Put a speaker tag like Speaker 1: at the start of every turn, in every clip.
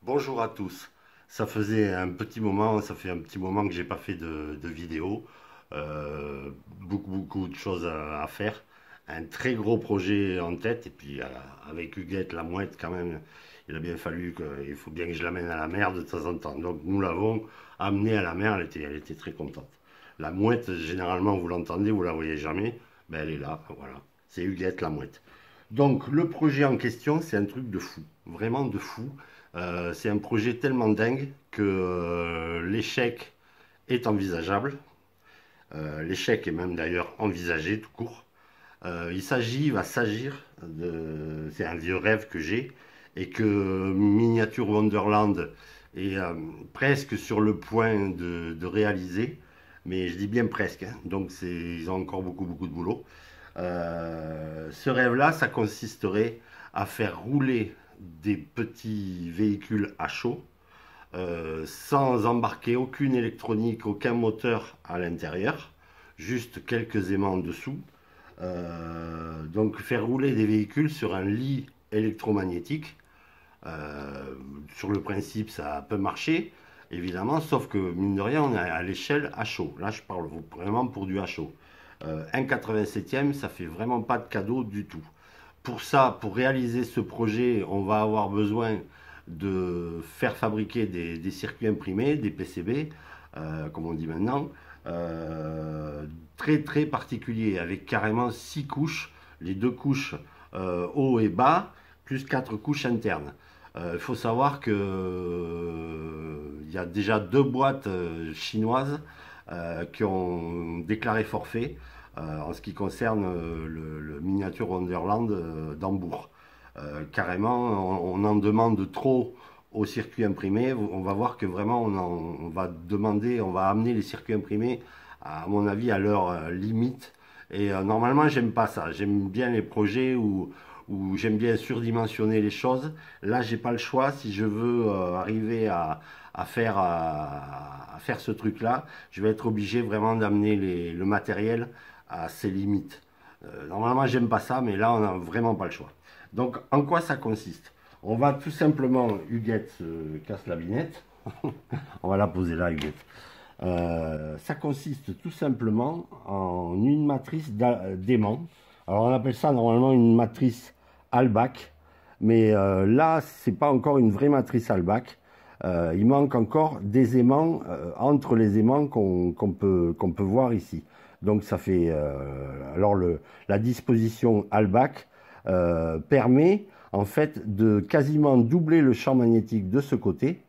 Speaker 1: Bonjour à tous. Ça faisait un petit moment, ça fait un petit moment que j'ai pas fait de vidéo. Beaucoup de choses à faire. Un très gros projet en tête. Et puis avec Huguette, la mouette, quand même, il a bien fallu il faut bien que je l'amène à la mer de temps en temps. Donc nous l'avons amenée à la mer, elle était très contente. La mouette, généralement, vous l'entendez, vous la voyez jamais. Ben, elle est là, voilà. C'est Huguette, la mouette. Donc le projet en question, c'est un truc de fou, vraiment de fou. C'est un projet tellement dingue que l'échec est envisageable. L'échec est même d'ailleurs envisagé tout court. Va s'agir c'est un vieux rêve que j'ai et que Miniature Wonderland est presque sur le point de réaliser, mais je dis bien presque, hein. Donc ils ont encore beaucoup de boulot. Ce rêve-là, ça consisterait à faire rouler des petits véhicules à chaud, sans embarquer aucune électronique, aucun moteur à l'intérieur, juste quelques aimants en dessous. Donc faire rouler des véhicules sur un lit électromagnétique. Sur le principe, ça peut marcher, évidemment, sauf que mine de rien, on est à l'échelle à chaud. Là, je parle vraiment pour du à chaud. 1,87e, ça fait vraiment pas de cadeau du tout. Pour ça, pour réaliser ce projet, on va avoir besoin de faire fabriquer des circuits imprimés, des PCB, comme on dit maintenant, très particuliers, avec carrément 6 couches, les deux couches haut et bas, plus 4 couches internes. Il faut savoir que il y a déjà deux boîtes chinoises qui ont déclaré forfait en ce qui concerne le Miniature Wonderland d'Hambourg. Carrément, on en demande trop au circuit imprimé. On va voir que vraiment, on va demander, on va amener les circuits imprimés, à mon avis, à leur limite. Et normalement, j'aime pas ça. J'aime bien les projets où j'aime bien surdimensionner les choses. Là, j'ai pas le choix. Si je veux arriver à faire ce truc-là, je vais être obligé vraiment d'amener le matériel à ses limites. Normalement, j'aime pas ça, mais là, on n'a vraiment pas le choix. Donc, en quoi ça consiste? On va tout simplement, Huguette se casse la binette. On va la poser là, Huguette. Ça consiste tout simplement en une matrice d'aimants. Alors, on appelle ça normalement une matrice Halbach, mais là, c'est pas encore une vraie matrice Halbach. Il manque encore des aimants entre les aimants qu'on peut voir ici. Donc ça fait alors la disposition Halbach permet en fait de quasiment doubler le champ magnétique de ce côté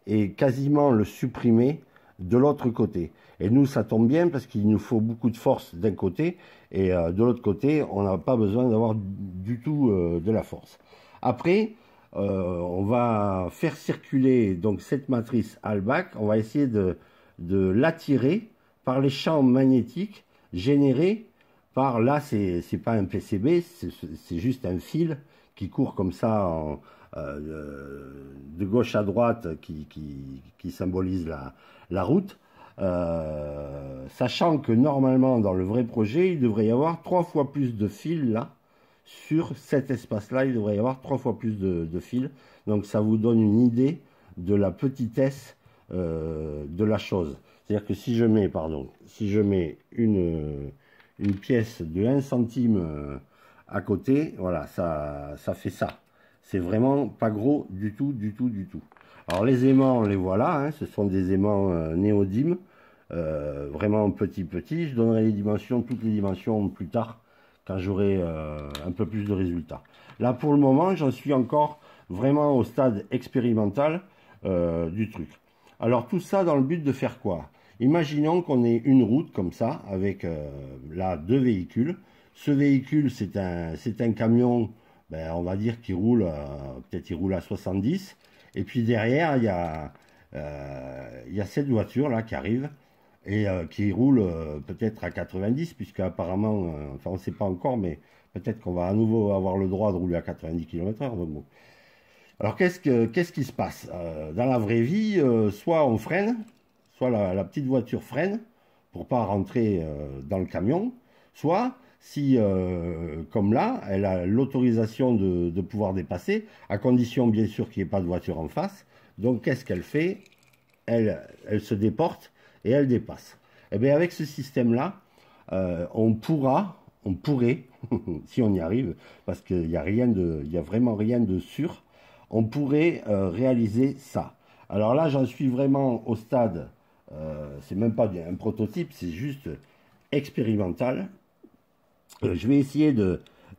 Speaker 1: et quasiment le supprimer de l'autre côté. Et nous, ça tombe bien parce qu'il nous faut beaucoup de force d'un côté et de l'autre côté, on n'a pas besoin d'avoir du tout de la force. Après, on va faire circuler donc cette matrice Halbach, on va essayer de l'attirer par les champs magnétiques générés par, là, c'est pas un PCB, c'est juste un fil qui court comme ça de gauche à droite qui symbolise la route. Sachant que normalement dans le vrai projet il devrait y avoir 3 fois plus de fils là sur cet espace là, il devrait y avoir 3 fois plus de fils, donc ça vous donne une idée de la petitesse de la chose. C'est à dire que si je mets une pièce de 1 centime à côté, voilà, ça fait ça. C'est vraiment pas gros du tout. Alors les aimants, on les voilà, hein, ce sont des aimants néodymes, vraiment petits. Je donnerai toutes les dimensions plus tard, quand j'aurai un peu plus de résultats. Là pour le moment, j'en suis encore vraiment au stade expérimental du truc. Alors tout ça dans le but de faire quoi? Imaginons qu'on ait une route comme ça, avec là 2 véhicules. Ce véhicule, c'est un camion, ben, on va dire qu'il roule, peut-être il roule à 70. Et puis derrière, il y a cette voiture là qui arrive et qui roule peut-être à 90, puisque apparemment, enfin on ne sait pas encore, mais peut-être qu'on va à nouveau avoir le droit de rouler à 90 km/h. Donc bon. Alors qu'est-ce qui se passe dans la vraie vie? Soit on freine, soit la petite voiture freine pour pas rentrer dans le camion, soit si, comme là, elle a l'autorisation de pouvoir dépasser, à condition bien sûr qu'il n'y ait pas de voiture en face. Donc qu'est-ce qu'elle fait? Elle se déporte et elle dépasse. Et bien avec ce système-là, on pourrait, si on y arrive, parce qu'il n'y a rien il y a vraiment rien de sûr, on pourrait réaliser ça. Alors là, j'en suis vraiment au stade, c'est même pas un prototype, c'est juste expérimental. Je vais essayer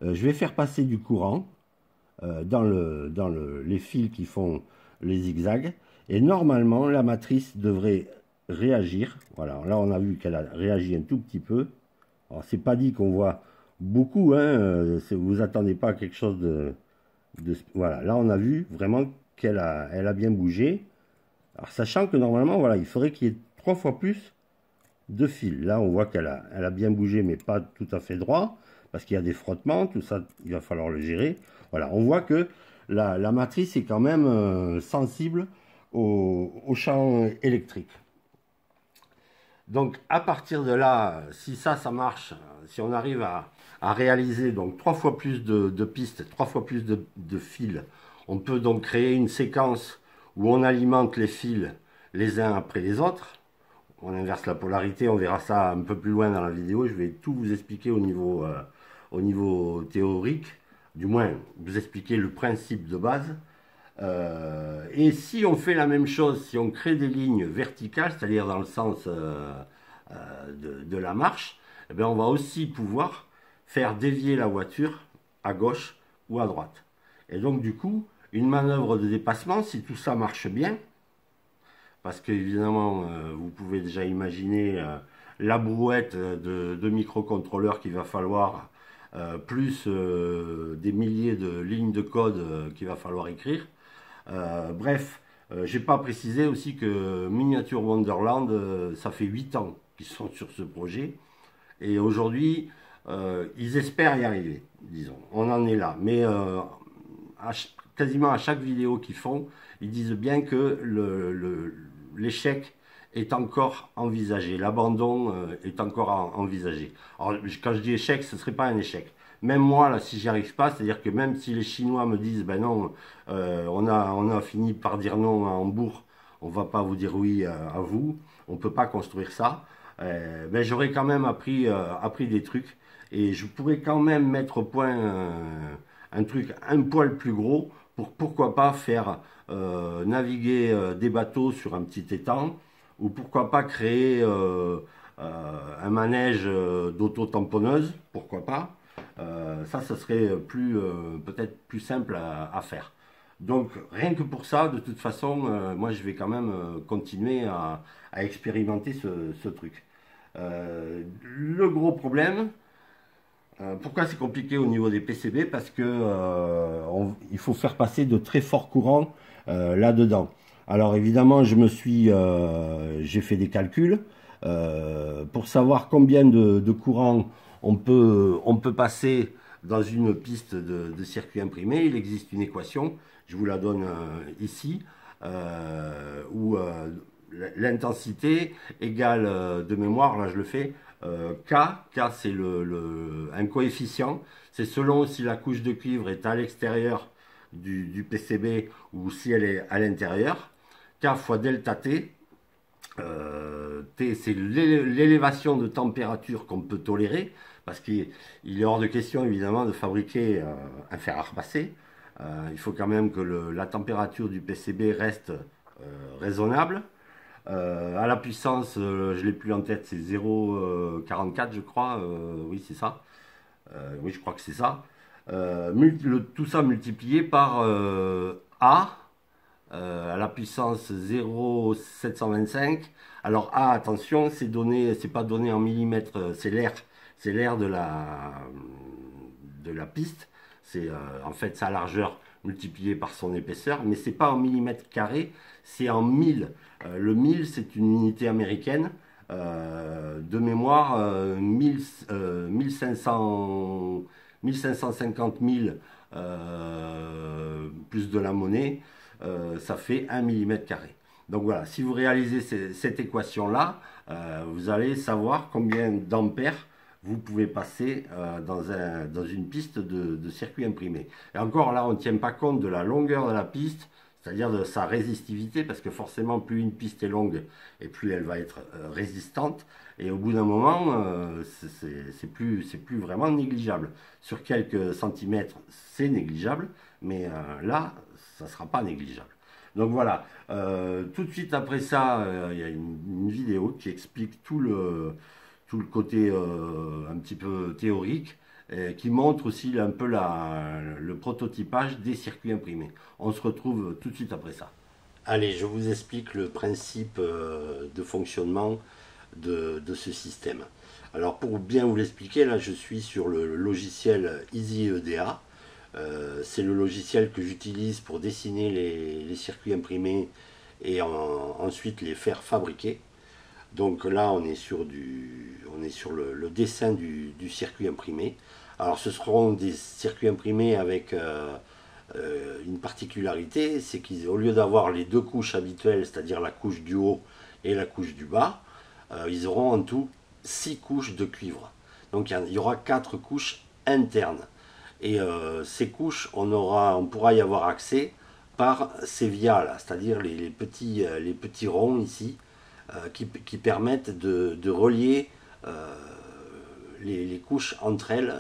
Speaker 1: je vais faire passer du courant les fils qui font les zigzags. Et normalement, la matrice devrait réagir. Voilà, là on a vu qu'elle a réagi un tout petit peu. Alors c'est pas dit qu'on voit beaucoup, hein, vous attendez pas à quelque chose voilà, là on a vu vraiment elle a bien bougé. Alors sachant que normalement, voilà, il faudrait qu'il y ait 3 fois plus de fils. Là on voit elle a bien bougé, mais pas tout à fait droit, parce qu'il y a des frottements, tout ça, il va falloir le gérer. Voilà, on voit que la matrice est quand même sensible au champ électrique. Donc à partir de là, si ça marche, si on arrive à réaliser donc 3 fois plus de pistes, 3 fois plus de fils, on peut donc créer une séquence où on alimente les fils les uns après les autres. On inverse la polarité, on verra ça un peu plus loin dans la vidéo. Je vais tout vous expliquer au niveau théorique, du moins vous expliquer le principe de base. Et si on fait la même chose, si on crée des lignes verticales, c'est-à-dire dans le sens de la marche, eh bien on va aussi pouvoir faire dévier la voiture à gauche ou à droite. Et donc du coup, une manœuvre de dépassement, si tout ça marche bien, parce qu'évidemment, vous pouvez déjà imaginer la brouette de microcontrôleurs qu'il va falloir, plus des milliers de lignes de code qu'il va falloir écrire. Bref, j'ai pas précisé aussi que Miniature Wonderland, ça fait 8 ans qu'ils sont sur ce projet. Et aujourd'hui, ils espèrent y arriver, disons. On en est là. Mais quasiment à chaque vidéo qu'ils font, ils disent bien que l'échec est encore envisagé, l'abandon est encore envisagé. Alors, quand je dis échec, ce ne serait pas un échec. Même moi, là, si j'y arrive pas, c'est-à-dire que même si les Chinois me disent, ben non, on a fini par dire non à Hambourg, on va pas vous dire oui à vous, on peut pas construire ça, ben j'aurais quand même appris des trucs et je pourrais quand même mettre au point un truc un poil plus gros pour pourquoi pas faire naviguer des bateaux sur un petit étang, ou pourquoi pas créer un manège d'auto-tamponneuse, pourquoi pas. Ça, ce serait peut-être plus simple à faire. Donc rien que pour ça, de toute façon, moi je vais quand même continuer à expérimenter ce truc. Le gros problème, pourquoi c'est compliqué au niveau des PCB? Parce que il faut faire passer de très forts courants là-dedans. Alors évidemment, j'ai fait des calculs pour savoir combien de courant on peut passer dans une piste de circuit imprimé. Il existe une équation, je vous la donne ici, où l'intensité égale de mémoire, là je le fais, K c'est un coefficient, c'est selon si la couche de cuivre est à l'extérieur du PCB ou si elle est à l'intérieur. K fois delta T, T c'est l'élévation de température qu'on peut tolérer, parce qu'il est hors de question évidemment de fabriquer un fer à repasser. Il faut quand même que la température du PCB reste raisonnable. À la puissance, je l'ai plus en tête, c'est 0,44 je crois, oui c'est ça, oui je crois que c'est ça. Tout ça multiplié par A à la puissance 0,725. Alors A, attention, c'est pas donné en millimètres, c'est l'air de la piste, c'est en fait sa largeur multipliée par son épaisseur, mais c'est pas en millimètres carrés, c'est en 1000. Le 1000, c'est une unité américaine. De mémoire, 1550 000 plus de la monnaie, ça fait 1 millimètre carré. Donc voilà, si vous réalisez cette équation-là, vous allez savoir combien d'ampères vous pouvez passer dans une piste de circuit imprimé. Et encore là, on ne tient pas compte de la longueur de la piste, c'est-à-dire de sa résistivité, parce que forcément, plus une piste est longue, et plus elle va être résistante. Et au bout d'un moment, c'est plus vraiment négligeable. Sur quelques centimètres, c'est négligeable, mais là, ça ne sera pas négligeable. Donc voilà, tout de suite après ça, il y a une vidéo qui explique tout le côté un petit peu théorique, qui montre aussi un peu le prototypage des circuits imprimés. On se retrouve tout de suite après ça. Allez, je vous explique le principe de fonctionnement de ce système. Alors pour bien vous l'expliquer, là je suis sur le logiciel EasyEDA. C'est le logiciel que j'utilise pour dessiner les circuits imprimés et ensuite les faire fabriquer. Donc là, on est sur le dessin du circuit imprimé. Alors ce seront des circuits imprimés avec une particularité, c'est qu'au lieu d'avoir les deux couches habituelles, c'est-à-dire la couche du haut et la couche du bas, ils auront en tout 6 couches de cuivre. Donc il y aura 4 couches internes. Et ces couches, on pourra y avoir accès par ces vias-là, c'est-à-dire les petits ronds ici, qui permettent de relier les couches entre elles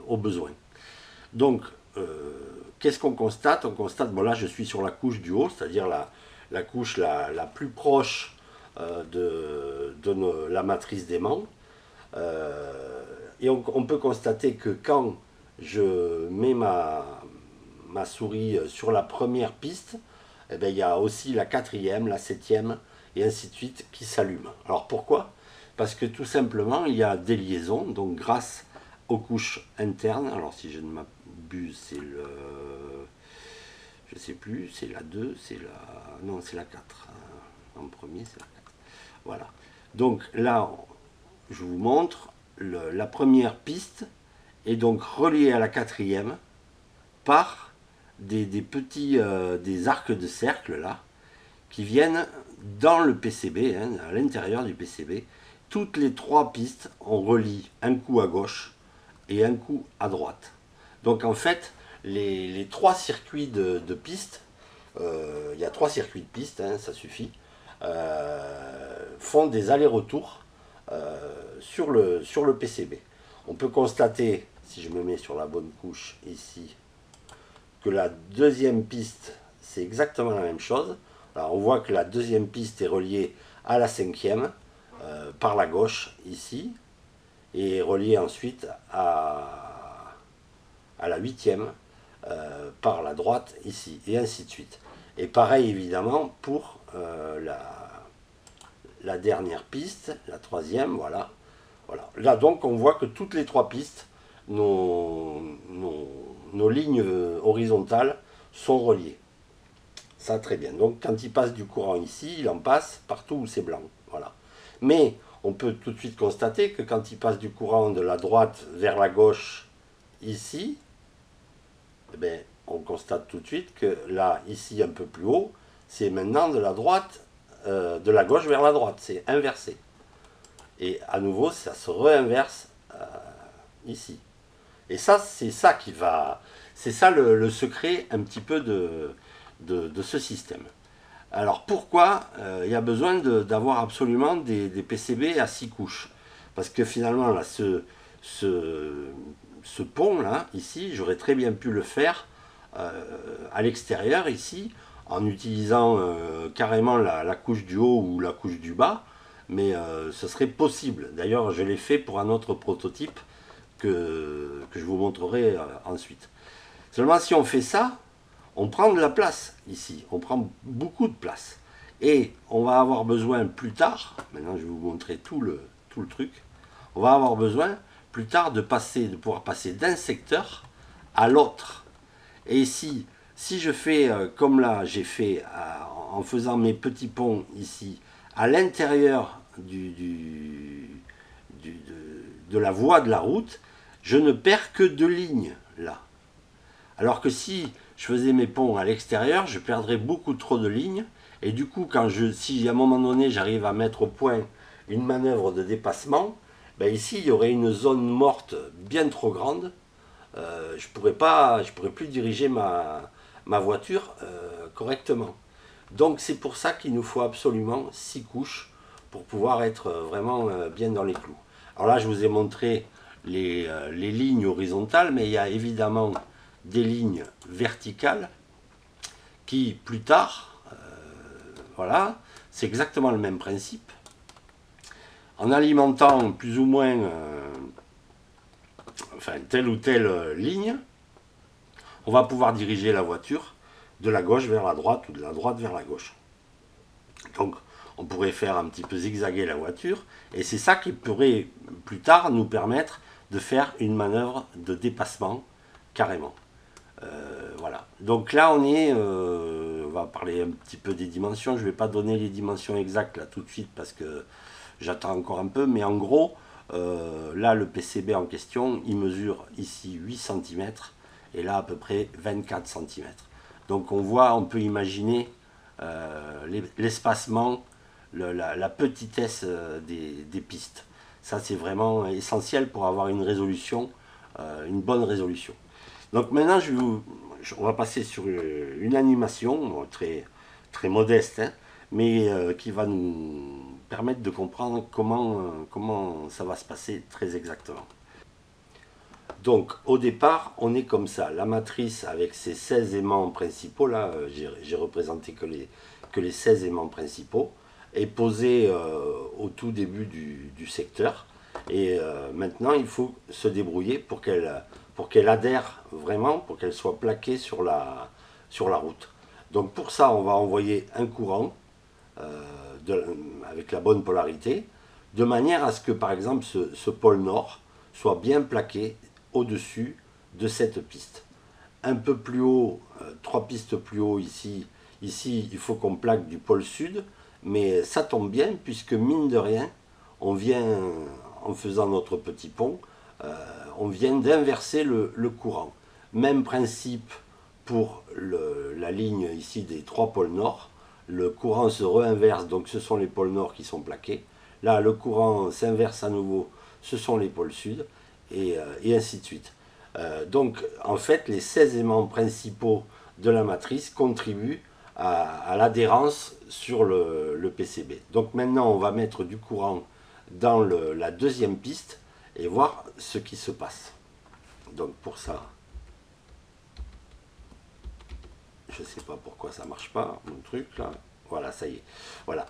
Speaker 1: au besoin. Donc, qu'est-ce qu'on constate? On constate, bon là je suis sur la couche du haut, c'est-à-dire la couche la plus proche de la matrice d'aimant. Et on peut constater que quand je mets ma souris sur la première piste, eh bien, il y a aussi la quatrième, la septième, et ainsi de suite, qui s'allument. Alors pourquoi? Parce que tout simplement, il y a des liaisons, donc grâce aux couches internes, alors si je ne m'abuse, c'est le... je sais plus, c'est la 2, c'est la... non, c'est la 4. En premier, c'est la 4. Voilà. Donc là, je vous montre, la première piste est donc reliée à la quatrième par des arcs de cercle là, qui viennent dans le PCB, hein, à l'intérieur du PCB. Toutes les 3 pistes, on relie un coup à gauche et un coup à droite. Donc en fait, les 3 circuits de piste, il y a 3 circuits de piste, hein, ça suffit, font des allers-retours sur le PCB. On peut constater, si je me mets sur la bonne couche ici, que la deuxième piste, c'est exactement la même chose. Alors on voit que la deuxième piste est reliée à la cinquième par la gauche ici, et reliée ensuite à la huitième par la droite ici, et ainsi de suite. Et pareil évidemment pour la dernière piste, la troisième, voilà. Voilà. Là donc on voit que toutes les 3 pistes, nos lignes horizontales sont reliées. Ça très bien. Donc quand il passe du courant ici, il en passe partout où c'est blanc. Voilà. Mais on peut tout de suite constater que quand il passe du courant de la droite vers la gauche ici, eh bien, on constate tout de suite que là, ici un peu plus haut, c'est maintenant de la droite, de la gauche vers la droite. C'est inversé. Et à nouveau, ça se réinverse ici. Et ça, c'est ça qui va... C'est ça le secret un petit peu de ce système. Alors pourquoi il y a besoin d'avoir absolument des PCB à 6 couches? Parce que finalement, là, ce pont là, ici, j'aurais très bien pu le faire à l'extérieur ici, en utilisant carrément la couche du haut ou la couche du bas, mais ce serait possible. D'ailleurs, je l'ai fait pour un autre prototype que je vous montrerai ensuite. Seulement, si on fait ça, on prend de la place ici, on prend beaucoup de place. Et on va avoir besoin plus tard, maintenant je vais vous montrer tout le truc, on va avoir besoin plus tard de pouvoir passer d'un secteur à l'autre. Et si je fais comme là j'ai fait en faisant mes petits ponts ici, à l'intérieur de la voie de la route, je ne perds que 2 lignes là. Alors que si je faisais mes ponts à l'extérieur, je perdrais beaucoup trop de lignes. Et du coup, si à un moment donné j'arrive à mettre au point une manœuvre de dépassement,
Speaker 2: ben ici il y aurait une zone morte bien trop grande. Je pourrais plus diriger ma voiture correctement. Donc c'est pour ça qu'il nous faut absolument 6 couches pour pouvoir être vraiment bien dans les clous. Alors là je vous ai montré les lignes horizontales, mais il y a évidemment des lignes verticales qui plus tard, voilà, c'est exactement le même principe. En alimentant plus ou moins enfin, telle ou telle ligne, on va pouvoir diriger la voiture de la gauche vers la droite ou de la droite vers la gauche. Donc on pourrait faire un petit peu zigzaguer la voiture et c'est ça qui pourrait plus tard nous permettre de faire une manœuvre de dépassement carrément. Voilà. Donc là on va parler un petit peu des dimensions. Je ne vais pas donner les dimensions exactes là tout de suite parce que j'attends encore un peu, mais en gros, là le PCB en question, il mesure ici 8 cm et là à peu près 24 cm. Donc on peut imaginer l'espacement, la petitesse des pistes. Ça c'est vraiment essentiel pour avoir une résolution, une bonne résolution. Donc maintenant on va passer sur une animation très, très modeste, hein, mais qui va nous permettre de comprendre comment ça va se passer très exactement. Donc au départ, on est comme ça. La matrice avec ses 16 aimants principaux, là j'ai représenté que les 16 aimants principaux, est posée au tout début du secteur. Et maintenant, il faut se débrouiller pour qu'elle adhère vraiment, pour qu'elle soit plaquée sur la route. Donc pour ça, on va envoyer un courant avec la bonne polarité, de manière à ce que par exemple ce pôle nord soit bien plaqué au-dessus de cette piste. Un peu plus haut, 3 pistes plus haut ici, il faut qu'on plaque du pôle sud, mais ça tombe bien puisque mine de rien, on vient, en faisant notre petit pont, on vient d'inverser le courant. Même principe pour la ligne ici des 3 pôles nord, le courant se réinverse, donc ce sont les pôles nord qui sont plaqués. Là, le courant s'inverse à nouveau, ce sont les pôles sud, et ainsi de suite. Donc, en fait, les 16 aimants principaux de la matrice contribuent à l'adhérence sur le PCB. Donc maintenant, on va mettre du courant dans la deuxième piste et voir ce qui se passe. Donc pour ça, je ne sais pas pourquoi ça ne marche pas, mon truc là. Voilà, ça y est. Voilà.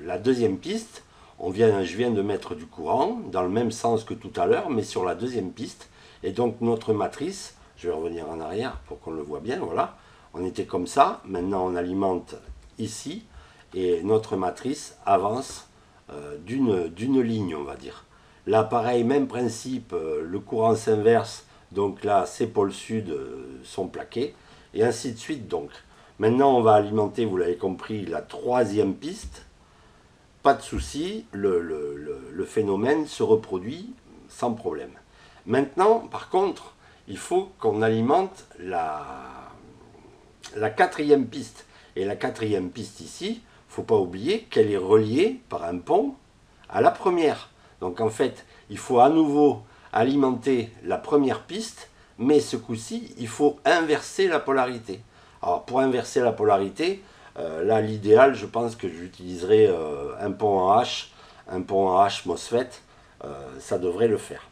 Speaker 2: La deuxième piste, je viens de mettre du courant dans le même sens que tout à l'heure, mais sur la deuxième piste. Et donc notre matrice, je vais revenir en arrière pour qu'on le voit bien, voilà. On était comme ça, maintenant on alimente ici, et notre matrice avance d'une ligne, on va dire. Là, pareil, même principe, le courant s'inverse, donc là, ces pôles sud sont plaqués, et ainsi de suite donc. Maintenant, on va alimenter, vous l'avez compris, la troisième piste. Pas de souci, le phénomène se reproduit sans problème. Maintenant, par contre, il faut qu'on alimente la quatrième piste. Et la quatrième piste ici, il ne faut pas oublier qu'elle est reliée par un pont à la première. Donc en fait, il faut à nouveau alimenter la première piste, mais ce coup-ci, il faut inverser la polarité. Alors pour inverser la polarité, là l'idéal, je pense que j'utiliserai un pont en H MOSFET, ça devrait le faire.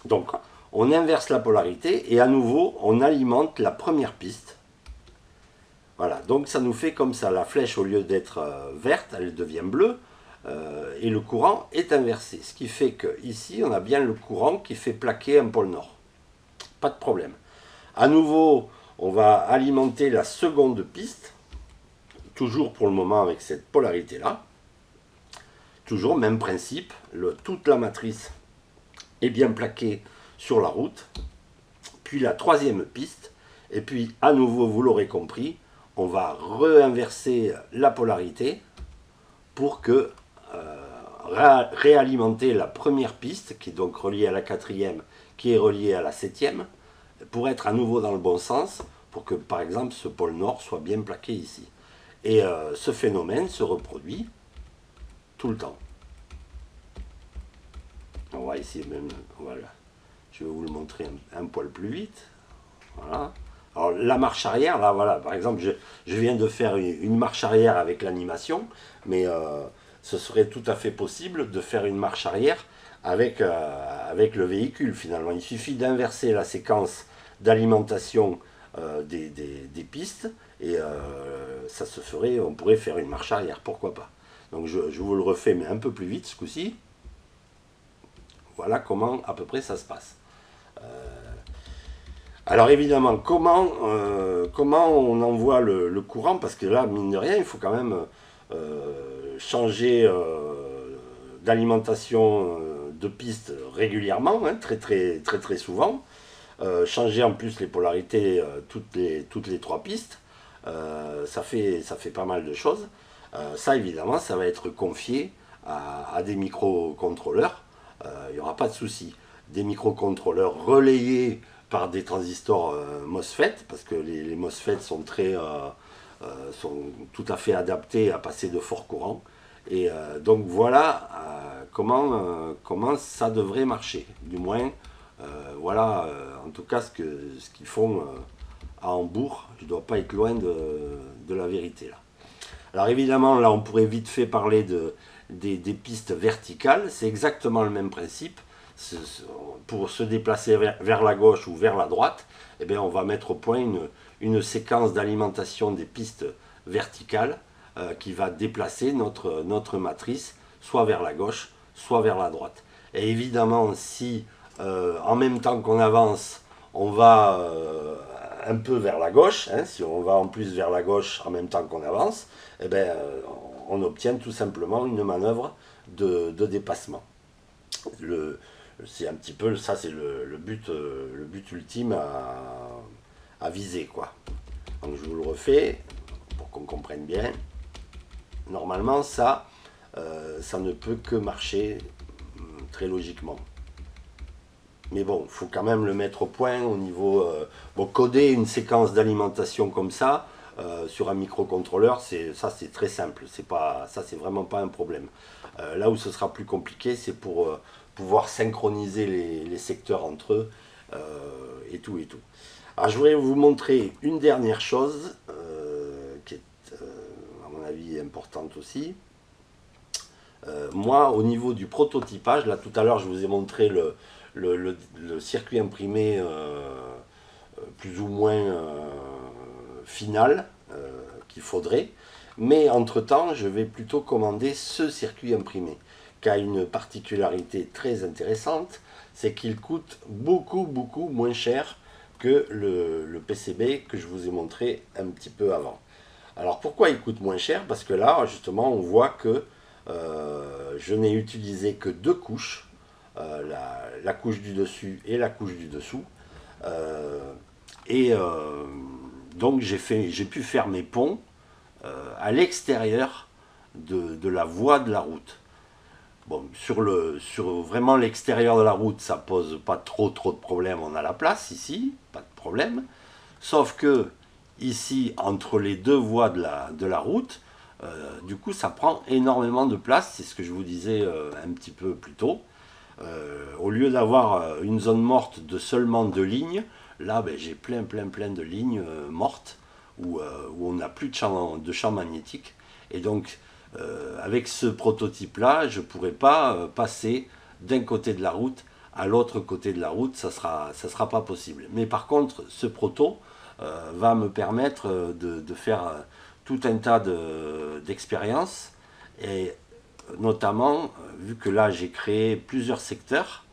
Speaker 2: Donc on inverse la polarité et à nouveau on alimente la première piste. Voilà, donc ça nous fait comme ça, la flèche au lieu d'être verte, elle devient bleue, et le courant est inversé. Ce qui fait que ici on a bien le courant qui fait plaquer un pôle nord. Pas de problème. À nouveau, on va alimenter la seconde piste, toujours pour le moment avec cette polarité là. Toujours même principe, toute la matrice est bien plaquée sur la route. Puis la troisième piste, et puis à nouveau, vous l'aurez compris, on va réinverser la polarité pour que réalimenter la première piste, qui est donc reliée à la quatrième, qui est reliée à la septième, pour être à nouveau dans le bon sens, pour que par exemple ce pôle nord soit bien plaqué ici. Et ce phénomène se reproduit tout le temps. On va essayer même, voilà. Je vais vous le montrer un poil plus vite. Voilà. Alors la marche arrière, là voilà, par exemple, je viens de faire une marche arrière avec l'animation, mais ce serait tout à fait possible de faire une marche arrière avec le véhicule finalement. Il suffit d'inverser la séquence d'alimentation des pistes et ça se ferait, on pourrait faire une marche arrière, pourquoi pas. Donc je vous le refais mais un peu plus vite ce coup-ci. Voilà comment à peu près ça se passe. Alors évidemment, comment on envoie le courant? Parce que là, mine de rien, il faut quand même changer d'alimentation de piste régulièrement, hein, très souvent. Changer en plus les polarités toutes les trois pistes. Ça fait pas mal de choses. Ça, évidemment, ça va être confié à des microcontrôleurs. Il n'y aura pas de souci. Des microcontrôleurs relayés par des transistors MOSFET, parce que les MOSFET sont sont tout à fait adaptés à passer de forts courants. Et donc voilà comment ça devrait marcher. Du moins, voilà en tout cas ce qu'ils font à Hambourg. Je ne dois pas être loin de la vérité là. Alors évidemment, là, on pourrait vite fait parler des pistes verticales. C'est exactement le même principe. Pour se déplacer vers la gauche ou vers la droite, eh bien, on va mettre au point une séquence d'alimentation des pistes verticales qui va déplacer notre matrice soit vers la gauche, soit vers la droite. Et évidemment, si en même temps qu'on avance, on va un peu vers la gauche, hein, si on va en plus vers la gauche en même temps qu'on avance, eh bien, on obtient tout simplement une manœuvre de dépassement. C'est un petit peu, ça c'est le but ultime à viser, quoi. Donc je vous le refais pour qu'on comprenne bien. Normalement, ça ne peut que marcher très logiquement. Mais bon, il faut quand même le mettre au point au niveau... bon, coder une séquence d'alimentation comme ça, sur un microcontrôleur, ça c'est très simple. Ça c'est vraiment pas un problème. Là où ce sera plus compliqué, c'est pour pouvoir synchroniser les secteurs entre eux et tout et tout. Alors je voudrais vous montrer une dernière chose qui est à mon avis importante aussi. Moi, au niveau du prototypage, là tout à l'heure je vous ai montré le circuit imprimé plus ou moins final qu'il faudrait, mais entre temps je vais plutôt commander ce circuit imprimé qui a une particularité très intéressante, c'est qu'il coûte beaucoup moins cher que le PCB que je vous ai montré un petit peu avant. Alors pourquoi il coûte moins cher? Parce que là justement on voit que je n'ai utilisé que deux couches, la couche du dessus et la couche du dessous. Donc j'ai pu faire mes ponts à l'extérieur de la voie de la route. Bon, sur vraiment l'extérieur de la route, ça pose pas trop de problèmes, on a la place ici, pas de problème. Sauf que ici, entre les deux voies de la route, du coup ça prend énormément de place, c'est ce que je vous disais un petit peu plus tôt. Au lieu d'avoir une zone morte de seulement deux lignes, là ben, j'ai plein de lignes mortes où on n'a plus de champ magnétique. Et donc avec ce prototype là, je ne pourrais pas passer d'un côté de la route à l'autre côté de la route, ça sera pas possible. Mais par contre, ce proto va me permettre de faire tout un tas d'expériences et notamment, vu que là j'ai créé plusieurs secteurs,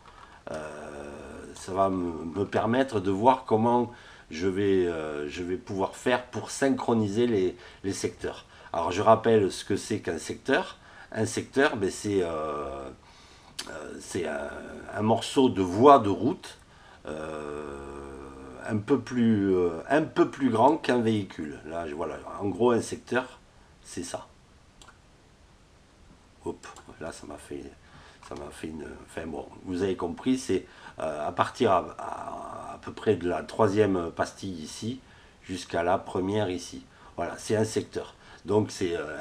Speaker 2: ça va me permettre de voir comment je vais pouvoir faire pour synchroniser les secteurs. Alors je rappelle ce que c'est qu'un secteur. Un secteur, ben, c'est un morceau de voie de route un peu plus grand qu'un véhicule. Là, voilà, en gros, un secteur, c'est ça. Hop, là, ça m'a fait une... Enfin bon, vous avez compris, c'est à partir à peu près de la troisième pastille ici, jusqu'à la première ici. Voilà, c'est un secteur. Donc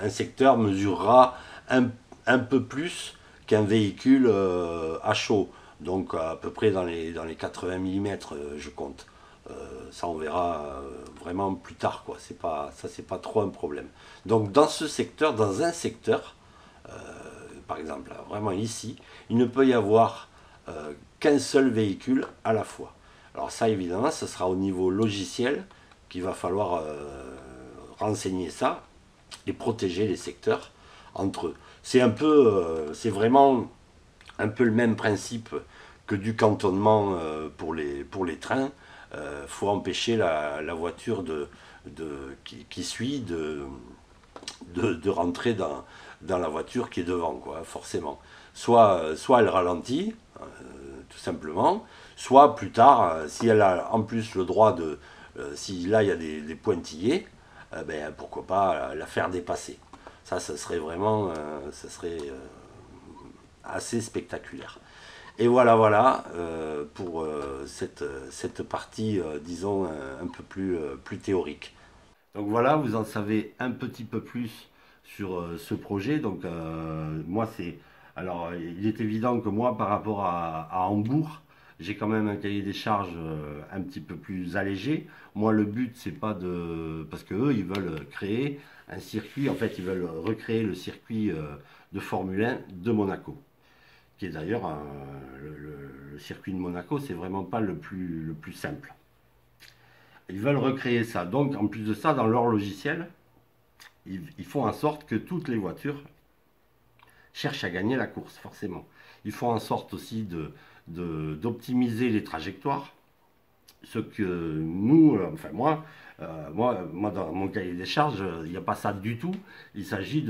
Speaker 2: un secteur mesurera un peu plus qu'un véhicule à chaud. Donc à peu près dans les 80 mm, je compte. Ça on verra vraiment plus tard, quoi. Ça c'est pas trop un problème. Donc dans ce secteur, dans un secteur, par exemple vraiment ici, il ne peut y avoir qu'un seul véhicule à la fois. Alors ça évidemment, ce sera au niveau logiciel qu'il va falloir renseigner ça et protéger les secteurs entre eux. C'est vraiment un peu le même principe que du cantonnement pour les trains. Faut empêcher la voiture qui suit de rentrer dans la voiture qui est devant, quoi, forcément. Soit elle ralentit, tout simplement, soit plus tard, si elle a en plus le droit si là il y a des pointillés, ben, pourquoi pas la faire dépasser. Ça serait vraiment, assez spectaculaire. Et voilà pour cette partie, disons, un peu plus théorique.
Speaker 1: Donc voilà, vous en savez un petit peu plus sur ce projet. Donc moi c'est... Alors il est évident que moi par rapport à Hambourg, j'ai quand même un cahier des charges un petit peu plus allégé. Moi le but c'est pas de... Parce que eux ils veulent créer un circuit, en fait ils veulent recréer le circuit de Formule 1 de Monaco. Qui est d'ailleurs le circuit de Monaco, c'est vraiment pas le plus simple. Ils veulent recréer ça. Donc, en plus de ça, dans leur logiciel, ils font en sorte que toutes les voitures cherchent à gagner la course, forcément. Ils font en sorte aussi d'optimiser les trajectoires. Ce que nous, enfin moi, dans mon cahier des charges, il n'y a pas ça du tout. Il s'agit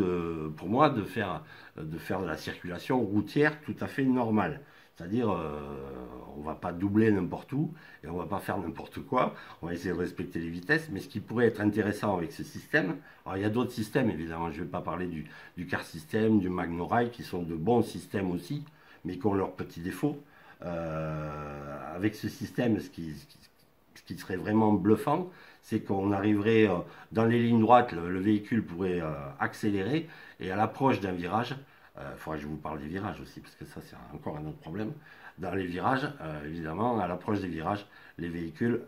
Speaker 1: pour moi de faire de la circulation routière tout à fait normale. C'est-à-dire, on ne va pas doubler n'importe où et on ne va pas faire n'importe quoi. On va essayer de respecter les vitesses. Mais ce qui pourrait être intéressant avec ce système, alors il y a d'autres systèmes évidemment. Je ne vais pas parler du car system, du Magnorail, qui sont de bons systèmes aussi, mais qui ont leurs petits défauts. Avec ce système, ce qui serait vraiment bluffant, c'est qu'on arriverait dans les lignes droites, le véhicule pourrait accélérer et à l'approche d'un virage, il faudrait que je vous parle des virages aussi, parce que ça c'est encore un autre problème. Dans les virages, évidemment, à l'approche des virages, les véhicules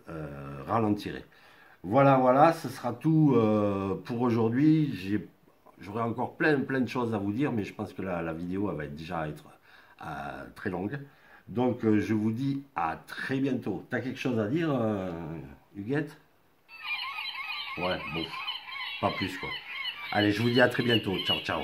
Speaker 1: ralentiraient. Voilà, ce sera tout pour aujourd'hui. J'aurai encore plein de choses à vous dire, mais je pense que la vidéo elle va déjà être très longue. Donc je vous dis à très bientôt. T'as quelque chose à dire, Huguette? Ouais, bon, pas plus quoi. Allez, je vous dis à très bientôt. Ciao, ciao.